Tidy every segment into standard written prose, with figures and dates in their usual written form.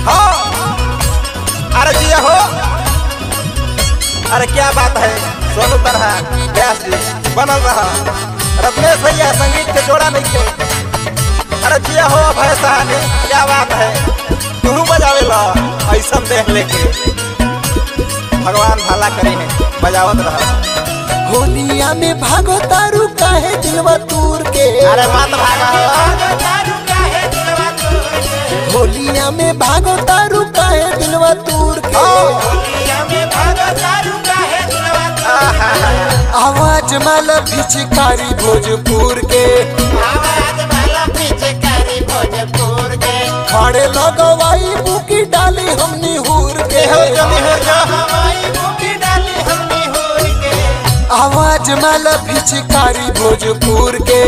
हाँ अरे जिया हो। अरे क्या बात है सोनू तरह व्यास जी बनल रहा रत्नेश भैया संगीत के जोड़ा नहीं के। अरे जिया हो अभय सहानी क्या बात है तू बजावे ला ऐसा देख लेके भगवान भला करे है बजावत रहा। होलिया में भागो तारू काहे दिलवा तूर के। अरे मत भागा होलिया में भागो तारू काहे दिलवा तूर के। आवाज माला पिचकारी भोजपुर के। खड़े लगवाई बुकी डाली हमनी हूर के। आवाज माला पिचकारी भोजपुर के।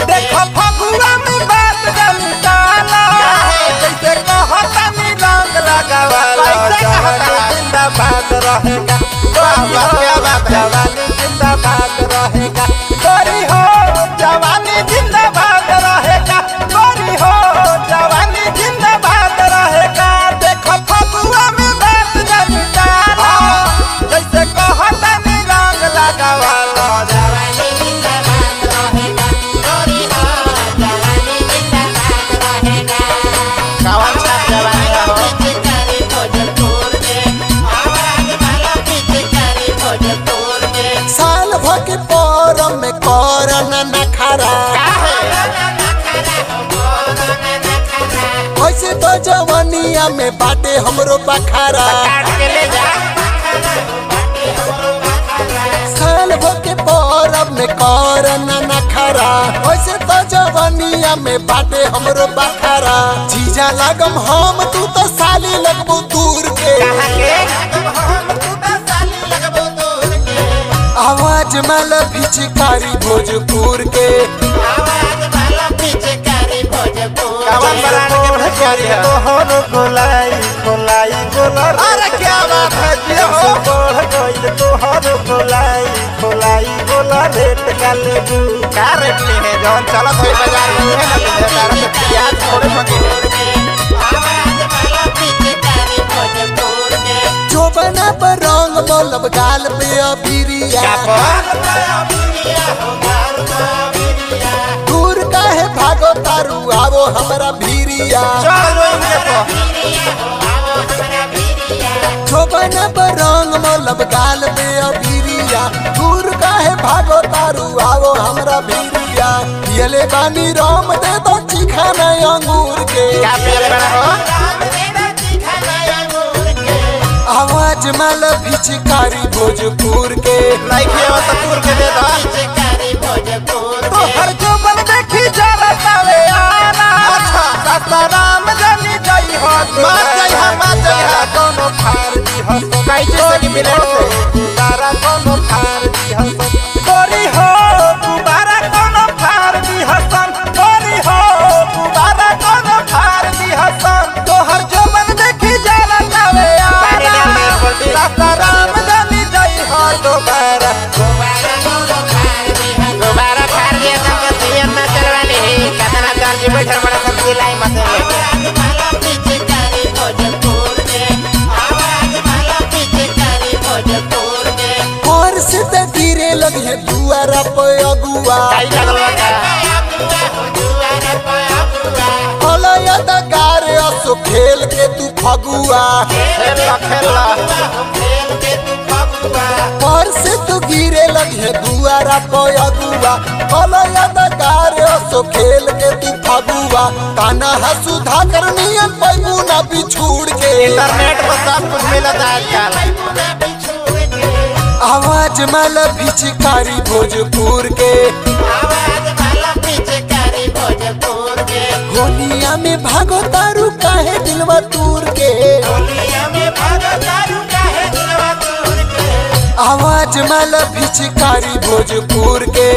देखो फगुआ में बात जमी डाला जैसे कहता नी रंग लगावाला जवानी जिंदाबाद रहेगा। क्या बात जवानी जिंदाबाद रहेगा। गोरी हो जवानी जिंदाबाद रहेगा। गोरी हो जवानी जिंदाबाद रहेगा। देखो फगुआ में बात जमी डाला जैसे कहता नी रंग लगावाला साल भर के परम में करना नखरा। ऐसे तो जवानिया में बाटे हमरो बखारा। साल भर के परम में करना नखरा। ऐसे तो जवानिया में बाटे हमरो बखारा। जीजा लगम हम तू तो साली लगबू दूर के। आवाज माला पिचकारी भोजपुर के। कवन बरान के भटियारी है तोहर गोलाई गोलाई गोलर। अरे क्या बात है जी हो बढ़ गइल तोहर गोलाई गोलाई गोलर। रेट का लेबू का रेट ले है जौन चलत होई बाजार में है ना तुझे तारा के प्याज थोड़े मंगे। जो बना पर रंग मोलब गाल पे अबीरिया। दूर काहे भागो तारू आवो हमरा भीरिया। जो बना पर रंग मोलब गाल पे अबीरिया। दूर काहे भागो तारू आवो हमरा भीरिया। पियले बानी राम दे दो चिखाना अंगूर के। आवाज माला पिचकारी भोजपुर के। तूर के दे तो हर जो बन देखी जरा तावे आना। अच्छा राम जानी जई हो मत जई हो कोनो फार दी हो कैसे से मिले से तारा कोनो फार दी हो। गोरी हो दोबारा कोनो फार दी हसन। गोरी हो दोबारा कोनो फार दी हसन। तो हर जो बन देखी जरा तावे आना। राम जानी जई हो दोबारा बैठल बड़ा सब लाई मत और से गिरे लगे दुआरा पे अगुआ। फलया दगार असो खेल के तू फगुआ। पर से तू गिरे लगे दुआरा पे अगुआ। फलया दगार असो खेल के तू फगुआ। काना सुधा करनियन पैबू ना बिछुड़ के। इंटरनेट पर सब कुछ मिलता है आजकल। आवाज माला पिचकारी भोजपुर के। होलिया में भागो तारू काहे दिलवा तूर के। आवाज माला पिचकारी भोजपुर के।